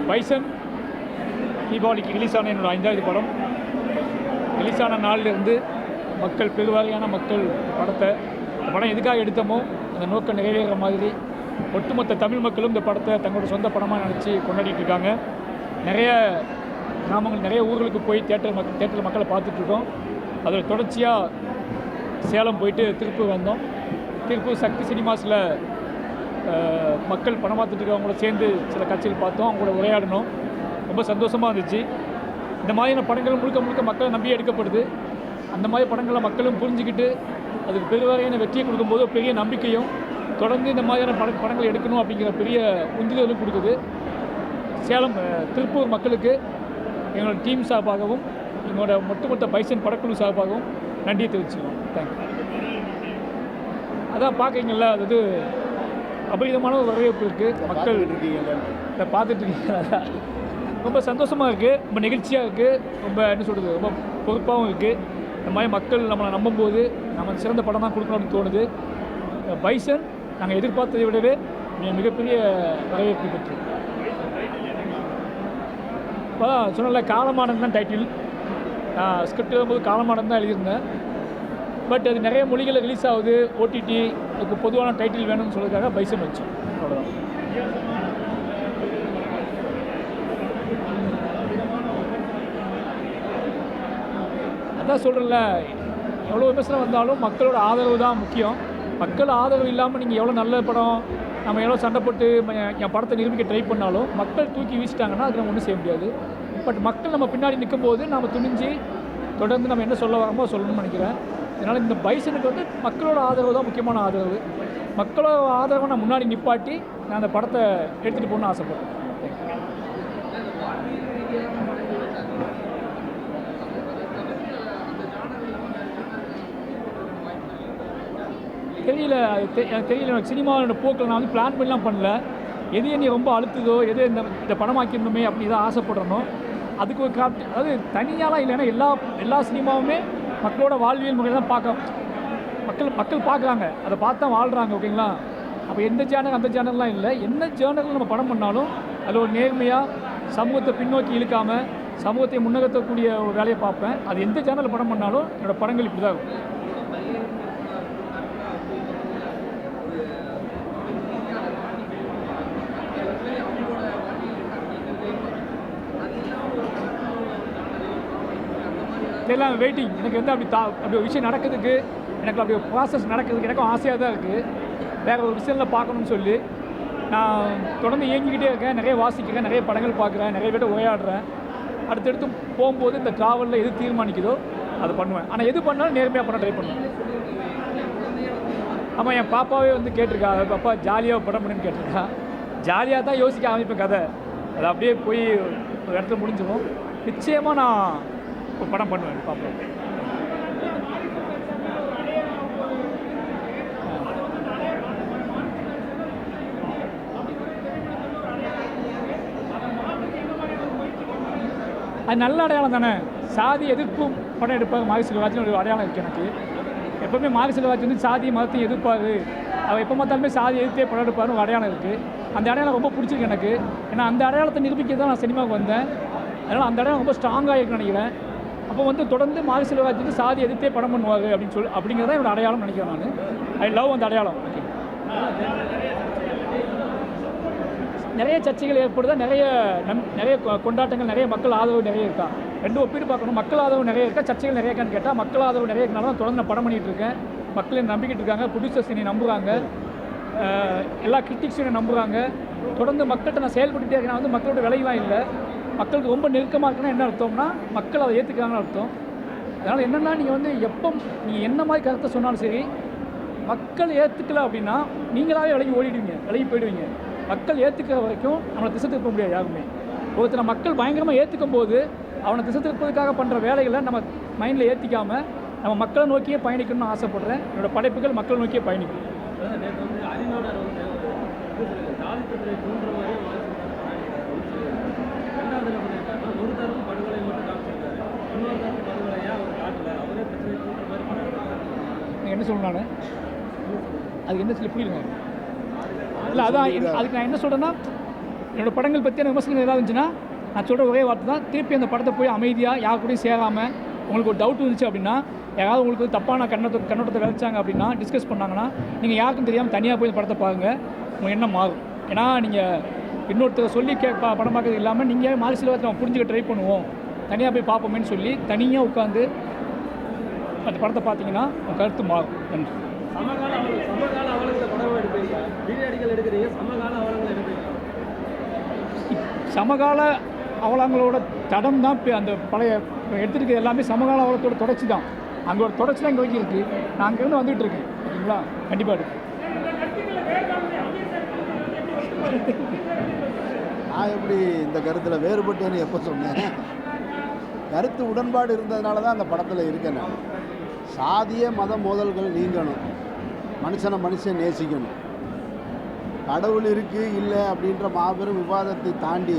Bison தீபாவளிக்கு release ஆன என்னோடய 5வது படம். ரிலீஸ் ஆன நாளிலிருந்து மக்கள் பெருவாரியான மக்கள் இந்த படம் எதுக்காக எடுத்தோமோ அந்த நோக்கம் நிறைவேற மாதிரி ஒட்டுமொத்த தமிழ் மக்களும் இந்த படத்தை தங்களோட சொந்த படமாக நினச்சி கொண்டாடிட்டு இருக்காங்க. நிறைய கிராமங்கள் நிறைய ஊர்களுக்கு போய் தேட்டரில் மக்களை பார்த்துட்ருக்கோம். அதில் தொடர்ச்சியாக சேலம் போயிட்டு திருப்பூர் வந்தோம். திருப்பூர் சக்தி சினிமாஸில் மக்கள் படம் பார்த்துட்டு இருக்கவங்களோட சேர்ந்து சில காட்சிகள் பார்த்தோம், அவங்களோட உரையாடணும். ரொம்ப சந்தோஷமாக இருந்துச்சு. இந்த மாதிரியான படங்கள் முழுக்க மக்களை நம்பி எடுக்கப்படுது. அந்த மாதிரி படங்களை மக்களும் புரிஞ்சுக்கிட்டு அதுக்கு பெருவாரியான வெற்றியை கொடுக்கும்போது பெரிய நம்பிக்கையும் தொடர்ந்து இந்த மாதிரியான படங்கள் எடுக்கணும் அப்படிங்கிற பெரிய உந்துதலும் கொடுக்குது. சேலம் திருப்பூர் மக்களுக்கு எங்களோட டீம் சார்பாகவும் எங்களோட ஒட்டுமொத்த பைசன் படக்குழு சார்பாகவும் நன்றியை தெரிவிச்சுக்கிறோம். தேங்க்யூ. அதான் பார்க்குறீங்களா, அது அபரிதமான ஒரு வரவேற்பு இருக்குது. மக்கள் இதை பார்த்துட்ருக்கீங்க. ரொம்ப சந்தோஷமாக இருக்குது, ரொம்ப நெகிழ்ச்சியாக இருக்குது, ரொம்ப என்ன சொல்கிறது, ரொம்ப பொறுப்பாகவும் இருக்குது. இந்த மாதிரி மக்கள் நம்மளை நம்பும்போது நம்ம சிறந்த படம் தான் கொடுக்கணும்னு தோணுது. பைசன் நாங்கள் எதிர்பார்த்ததை விடவே மிகப்பெரிய வரவேற்பு பெற்று. இப்போ சொன்னல காலமானது தான் டைட்டில். நான் ஸ்கிரிப்ட் எழுதும்போது காலமானது தான் எழுதியிருந்தேன். பட் அது நிறைய மொழிகளில் ரிலீஸ் ஆகுது. ஓடிடி அதுக்கு பொதுவான டைட்டில் வேணும்னு சொல்கிறதுக்காக பைசன் வச்சோம். அவ்வளோதான். அதான் சொல்கிறேன்ல, எவ்வளோ விமர்சனம் வந்தாலும் மக்களோட ஆதரவு தான் முக்கியம். மக்கள் ஆதரவு இல்லாமல் நீங்கள் எவ்வளோ நல்ல படம், நம்ம எவ்வளோ சண்டை போட்டு என் படத்தை நிரூபிக்க ட்ரை பண்ணாலும் மக்கள் தூக்கி வீசிட்டாங்கன்னா அது நம்ம ஒன்றும் செய்ய முடியாது. பட் மக்கள் நம்ம பின்னாடி நிற்கும்போது நம்ம துணிஞ்சு தொடர்ந்து நம்ம என்ன சொல்ல வரமோ சொல்லணும்னு நினைக்கிறேன். அதனால் இந்த பைசனுக்கு மக்களோட ஆதரவு தான் முக்கியமான ஆதரவு. மக்களோட ஆதரவை நான் முன்னாடி நிப்பாட்டி நான் அந்த படத்தை எடுத்துகிட்டு போகணுன்னு ஆசைப்பட்றேன். தெரியல, எனக்கு தெரியல. எனக்கு சினிமாவோட போக்கில் நான் பிளான் பண்ணலாம் பண்ணல. எது என்னை ரொம்ப அழுத்துதோ, எது இந்த படமாக்கிடணுமே அப்படி தான் ஆசைப்படுறனோ அதுக்கு ஒரு அதாவது தனியாலாம் இல்லைன்னா எல்லா சினிமாவுமே மக்களோட வாழ்வியல் முறையை தான் மக்கள் பார்க்குறாங்க, அதை பார்த்து தான் வாழ்கிறாங்க. ஓகேங்களா? அப்போ எந்த சேனல் அந்த சேனல்லாம் இல்லை. என்ன சேனலில் நம்ம படம் பண்ணாலும் அதில் ஒரு நேர்மையாக சமூகத்தை பின்னோக்கி இழுக்காமல் சமூகத்தை முன்னகர்த்தக்கூடிய ஒரு வேலையை பார்ப்பேன். அது எந்த சேனலில் படம் பண்ணாலும் என்னோடய படங்கள் இப்படி தான் இருக்கும். எல்லாம் வெயிட்டிங். எனக்கு அப்படி ஒரு விஷயம் நடக்கிறதுக்கு, எனக்கு அப்படி ஒரு ப்ராசஸ் நடக்கிறதுக்கு எனக்கும் ஆசையாக தான் இருக்குது. வேறு ஒரு விஷயத்தில் பார்க்கணுன்னு சொல்லி நான் தொடர்ந்து இயங்கிக்கிட்டே இருக்கேன். நிறைய வாசிக்கிறேன், நிறைய படங்கள் பார்க்குறேன், நிறைய பேர்ட்ட உரையாடுறேன். அடுத்தடுத்து போகும்போது இந்த ட்ராவலில் எது தீர்மானிக்குதோ அதை பண்ணுவேன். ஆனால் எது பண்ணாலும் நேர்மையாக பண்ண ட்ரை பண்ணுவேன். ஆமாம், என் பாப்பாவே கேட்டிருக்கா, பாப்பா ஜாலியாக படம் பண்ணுன்னு கேட்டிருக்கா. ஜாலியாக தான் யோசிக்க ஆரம்பிப்பேன் கதை. அது அப்படியே போய் ஒரு இடத்துல முடிஞ்சிடும். நிச்சயமாக நான் இப்போ படம் பண்ணுவேன். பார்ப்போம். அது நல்ல அடையாளம் தானே. சாதி எதிர்ப்பும் படம் எடுப்பார் மாரி செல்வராஜ்னு ஒரு அடையாளம் இருக்குது எனக்கு. எப்போவுமே மாரி செல்வராஜ் சாதி மதத்தையும் எதிர்ப்பார். அவர் எப்போ பார்த்தாலுமே சாதி எதிர்த்தே படம் எடுப்பார்னு ஒரு அடையாளம் இருக்குது. அந்த அடையாளம் ரொம்ப பிடிச்சிருக்கு எனக்கு. ஏன்னா அந்த அடையாளத்தை நிரூபிக்க தான் நான் சினிமாவுக்கு வந்தேன். அதனால் அந்த அடையாளம் ரொம்ப ஸ்ட்ராங்காக இருக்குன்னு நினைக்கிறேன். அப்போ தொடர்ந்து மாரி செல்வராஜ் சாதி எதிர்த்தே படம் பண்ணுவார் அப்படிங்கிறத என்னோட அடையாளம் நினைக்கிறேன் நான். ஐ லவ் அந்த அடையாளம். நிறைய சர்ச்சைகள் ஏற்படுதா, நிறைய கொண்டாட்டங்கள், நிறைய மக்கள் ஆதரவு நிறைய இருக்கா. ரெண்டு ஒப்பீடு பார்க்கணும். மக்கள் ஆதரவு நிறைய இருக்கா, சர்ச்சைகள் நிறைய இருக்கான்னு கேட்டால் மக்கள் ஆதரவு நிறைய இருக்கனால தான் தொடர்ந்து நான் படம் பண்ணிகிட்டு இருக்கேன். மக்கள் என்னை நம்பிக்கிட்டு இருக்காங்க, ப்ரொடியூசர்ஸ் என்னை நம்புகிறாங்க, எல்லா கிரிட்டிக்ஸும் என்னை நம்புகிறாங்க. தொடர்ந்து மக்கள்கிட்ட நான் செயல்பட்டுகிட்டே இருக்கேன். மக்களோட விலையெல்லாம் இல்லை. மக்களுக்கு ரொம்ப நெருக்கமாக இருக்குன்னா என்ன அர்த்தம்னா மக்கள் அதை ஏற்றுக்கிறாங்கன்னு அர்த்தம். அதனால் என்னென்னா நீங்கள் என்ன மாதிரி கருத்தை சொன்னாலும் சரி, மக்கள் ஏற்றுக்கல அப்படின்னா நீங்களாகவே விலகி போயிடுவீங்க. மக்கள் ஏற்றுக்கிற வரைக்கும் நம்மளை திசை திருப்ப முடியாது யாருமே. ஒருத்தர் மக்கள் பயங்கரமாக ஏற்றுக்கும் போது அவனை திசை திருப்பதுக்காக பண்ணுற வேலைகளை நம்ம மைண்டில் ஏற்றிக்காமல் நம்ம மக்களை நோக்கியே பயணிக்கணும்னு ஆசைப்படுறேன். என்னோடய படைப்புகள் மக்களை நோக்கியே பயணிக்கும். என்ன சொல்லணும் நான் அதுக்கு என்ன சொல்லி புரியுங்க. இல்லை, அதான் அதுக்கு நான் என்ன சொல்கிறேன்னா, என்னோடய படங்கள் பற்றியான விமர்சனங்கள் ஏதாவது இருந்துச்சுன்னா நான் சொல்கிற ஒரே வார்த்தை தான், திருப்பி அந்த படத்தை போய் அமைதியாக யார் கூடயும் சேராமல், உங்களுக்கு ஒரு டவுட் இருந்துச்சு அப்படின்னா, யாராவது உங்களுக்கு தப்பான கண்ணோட்டத்தை விளைச்சாங்க அப்படின்னா, டிஸ்கஸ் பண்ணாங்கன்னா, நீங்கள் யாருக்கும் தெரியாமல் தனியாக போய் இந்த படத்தை பாருங்கள், உங்கள் எண்ணம் மாறும். ஏன்னா நீங்கள் இன்னொருத்தர் சொல்லி படம் பார்க்கறது இல்லாமல் நீங்கள் மாறி சிலவத்தை நம்ம புரிஞ்சுக்க ட்ரை பண்ணுவோம், தனியாக போய் பார்ப்போமேன்னு சொல்லி தனியாக உட்காந்து அந்த படத்தை பார்த்தீங்கன்னா உங்கள் கருத்து மாறும். நன்றி. சமகால அவலங்களை படமாக எடுப்பீங்க, வீடியடிகள் எடுக்கிறீங்க, சமகால அவலங்களை எடுப்பீங்க. சமகால அவலங்களோட தடம் தான் அந்த பழைய எடுத்துருக்க எல்லாமே சமகால அவலத்தோட தொடர்ச்சி தான். அங்கே ஒரு தொடர்ச்சி தான் இங்கே வரைக்கும் இருக்குது. நான் அங்கேருந்து வந்துகிட்டு இருக்கேன். ஓகேங்களா? கண்டிப்பாக இருக்குது. நான் எப்படி இந்த கருத்தில் வேறுபட்டேன்னு எப்போ சொன்னேன்? கருத்து உடன்பாடு இருந்ததுனால தான் அந்த படத்தில் இருக்கேன். நான் சாதிய மத மோதல்கள் நீங்கணும், மனுஷன் நேசிக்கணும், கடவுள் இருக்குது இல்லை அப்படின்ற மாபெரும் விவாதத்தை தாண்டி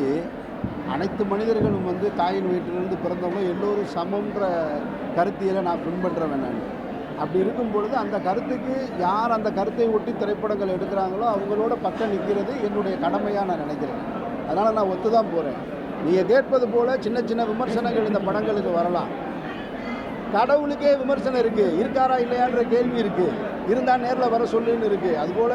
அனைத்து மனிதர்களும் வந்து தாயின் வீட்டிலிருந்து பிறந்தவங்க எல்லோரும் சமன்ற கருத்தியலை நான் பின்பற்றுவேன். நான் அப்படி இருக்கும் பொழுது அந்த கருத்துக்கு யார் அந்த கருத்தை ஒட்டி திரைப்படங்கள் எடுக்கிறாங்களோ அவங்களோட பக்கம் நிற்கிறது என்னுடைய கடமையாக நான் நினைக்கிறேன். அதனால் நான் ஒத்து தான் போகிறேன். நீங்கள் கேட்பது போல் சின்ன சின்ன விமர்சனங்கள் இந்த படங்களுக்கு வரலாம். கடவுளுக்கே விமர்சனம் இருக்குது, இருக்காரா இல்லையான்ற கேள்வி இருக்குது, இருந்தால் நேரில் வர சொல்லுன்னு இருக்குது. அதுபோல்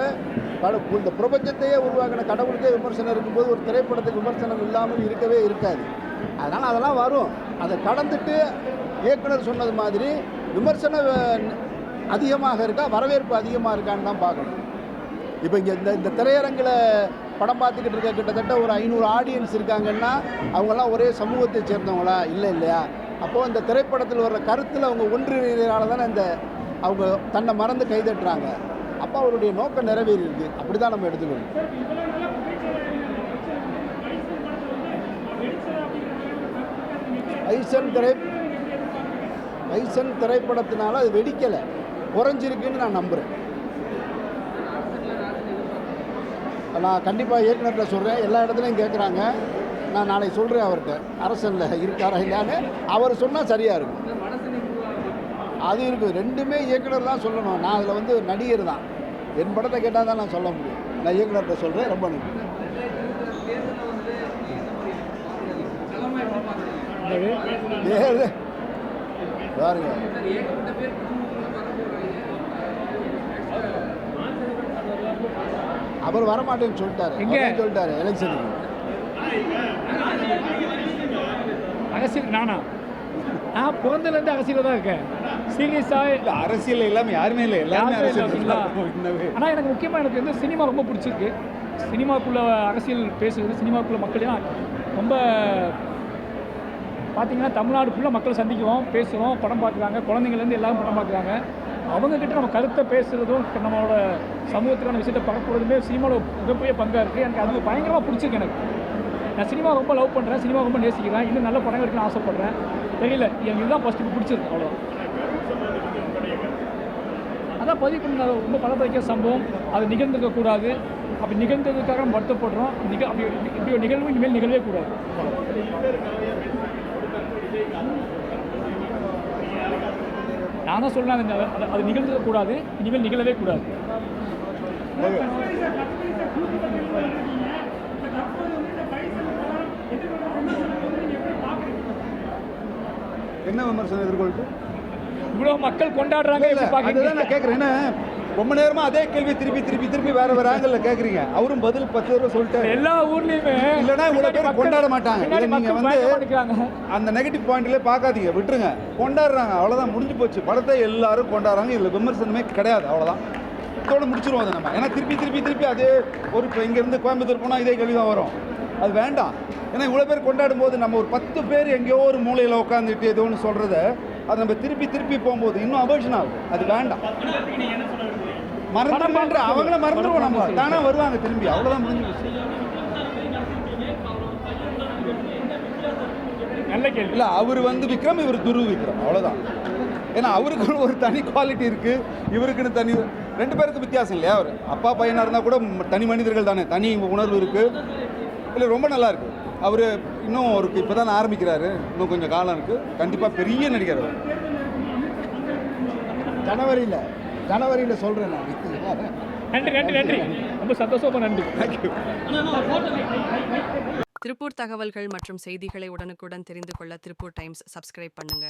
இந்த பிரபஞ்சத்தையே உருவாக்கின கடவுளுக்கே விமர்சனம் இருக்கும்போது ஒரு திரைப்படத்துக்கு விமர்சனம் இல்லாமல் இருக்கவே இருக்காது. அதனால் அதெல்லாம் வரும். அதை கடந்துட்டு இயக்குனர் சொன்னது மாதிரி விமர்சனம் அதிகமாக இருக்கா, வரவேற்பு அதிகமாக இருக்கான்னு தான் பார்க்கணும். இப்போ இங்கே இந்த திரையரங்கில் படம் பார்த்துக்கிட்டு இருக்க கிட்டத்தட்ட ஒரு 500 ஆடியன்ஸ் இருக்காங்கன்னா அவங்கெல்லாம் ஒரே சமூகத்தை சேர்ந்தவங்களா? இல்லை இல்லையா? அப்போது இந்த திரைப்படத்தில் வர்ற கருத்தில் அவங்க ஒன்றிணைறதுனால தானே அவங்க தன்னை மறந்து கைதட்டுறாங்க. அப்போ அவருடைய நோக்கம் நிறைவேறி இருக்கு. அப்படி தான் நம்ம எடுத்துக்கணும். ஐசன் திரைப்படத்தினால அது வெடிக்கலை, குறைஞ்சிருக்குன்னு நான் நம்புகிறேன். நான் கண்டிப்பாக இயக்குனர்கிட்ட சொல்கிறேன். எல்லா இடத்துலையும் கேட்குறாங்க. நான் நாளைக்கு சொல்கிறேன் அவர்கிட்ட, அரசனில் இருக்காரா இல்லையான்னு. அவர் சொன்னால் சரியாக இருக்கும். அது இருக்குது. ரெண்டுமே இயக்குனர் தான் சொல்லணும். நான் அதில் வந்து நடிகர் தான். என் படத்தை கேட்டால் தான் நான் சொல்ல முடியும். நான் இயக்குனர்கிட்ட சொல்கிறேன். ரொம்ப நன்றி. பாருங்க, அவர் வரமாட்டேன்னு சொல்லிட்டாரு எலெக்ஷனுக்கு. அரசியல் நான் பிறந்தலேருந்து அரசியலில் தான் இருக்கேன். சீரியஸாக இல்லை, அரசியல் இல்லாமல் யாருமே இல்லை, எல்லாமே அரசியல். ஆனால் எனக்கு முக்கியமாக எனக்கு வந்து சினிமா ரொம்ப பிடிச்சிருக்கு. சினிமாக்குள்ளே அரசியல் பேசுகிறது, சினிமாக்குள்ளே மக்களையும் ரொம்ப பார்த்திங்கன்னா தமிழ்நாடு ஃபுல்லாக மக்களை சந்திக்கிறோம், பேசுகிறோம், படம் பார்க்குறாங்க, குழந்தைங்கள்லேருந்து எல்லாரும் படம் பார்க்குறாங்க. அவங்கக்கிட்ட நம்ம கருத்தை பேசுகிறதும் நம்மளோட சமூகத்துக்கான விஷயத்தை பரப்புறதுமே சினிமாவோட மிகப்பெரிய பங்காக இருக்குது. எனக்கு அது பயங்கரமாக பிடிச்சிருக்கு. எனக்கு நான் சினிமா ரொம்ப லவ் பண்ணுறேன், சினிமா ரொம்ப நேசிக்கிறேன், இன்னும் நல்ல படம் இருக்குன்னு ஆசைப்பட்றேன். தெரியல, எனக்கு இதுதான் ஃபஸ்ட்டு பிடிச்சிருக்கு. அவ்வளோ அதான் பதிவு பண்ண ரொம்ப பலப்படைக்கிற சம்பவம். அது நிகழ்ந்துக்கக்கூடாது. அப்படி நிகழ்ந்ததுக்காக நம்ம வருத்தப்படுறோம். இப்படி ஒரு நிகழ்வு இனிமேல் நிகழவே கூடாது. நான் தான் சொல்கிறேன், அது நிகழ்ந்துக்கக்கூடாது, இனிமேல் நிகழவே கூடாது. என்ன விமர்சனம் எதிர்கொள்ட்டு இவ்வளோ மக்கள் கொண்டாடுறாங்க. அதுதான் நான் கேட்குறேன். ரொம்ப நேரமா அதே கேள்வி திருப்பி வேற ஆங்கிள் கேட்குறீங்க. அவரும் பதில் 10 தடவை சொல்லிட்டாரு. எல்லா ஊர்லேயுமே இல்லைன்னா இவ்வளோ பேர் கொண்டாட மாட்டாங்க. நீங்கள் வந்து அந்த நெகட்டிவ் பாயிண்ட்லேயே பார்க்காதீங்க, விட்டுருங்க. கொண்டாடுறாங்க, அவ்வளோதான், முடிஞ்சு போச்சு. படத்தை எல்லாரும் கொண்டாடுறாங்க. இதில் விமர்சனமே கிடையாது. அவ்வளோதான், இதோட முடிச்சிருவோம் அதை நம்ம. ஏன்னா திருப்பி அதே ஒரு இப்போ இங்கேருந்து கோயம்புத்தூர் போனால் இதே கேள்வி தான் வரும். அது வேண்டாம். ஏன்னா இவ்வளோ பேர் கொண்டாடும் போது நம்ம ஒரு 10 பேர் எங்கேயோ ஒரு மூலையில் உட்காந்துட்டு ஏதோ ஒன்று சொல்கிறத அது நம்ம திருப்பி போகும்போது இன்னும் அபர்ஷன் ஆகும். அது வேண்டாம். மறந்துடுன்ற அவங்கள மறந்துடுவோம். நம்ம தானே வருவாங்க திரும்பி. அவ்வளோதான், முடிஞ்சு போச்சு. நல்ல கேள்வி. இல்லை, அவர் வந்து விக்ரம், இவர் துரு விக்ரம், அவ்வளோதான். ஏன்னா அவருக்கு ஒரு தனி குவாலிட்டி இருக்குது, இவருக்குன்னு தனி. 2 பேருக்கு வித்தியாசம் இல்லையா? அவர் அப்பா பையனாக இருந்தால் கூட தனி மனிதர்கள் தானே, தனி உணர்வு இருக்குது. இல்லை, ரொம்ப நல்லா இருக்குது. அவர் இன்னும் அவருக்கு இப்போ தான் ஆரம்பிக்கிறாரு, இன்னும் கொஞ்சம் காலம் இருக்குது. கண்டிப்பாக பெரிய நடிகர். ஜனவரியில் சொல்கிறேன் நான். நன்றி நன்றி நன்றி, ரொம்ப சந்தோஷமா நன்றி. தேங்க்யூ. திருப்பூர் தகவல்கள் மற்றும் செய்திகளை உடனுக்குடன் தெரிந்து கொள்ள திருப்பூர் டைம்ஸ் சப்ஸ்கிரைப் பண்ணுங்க.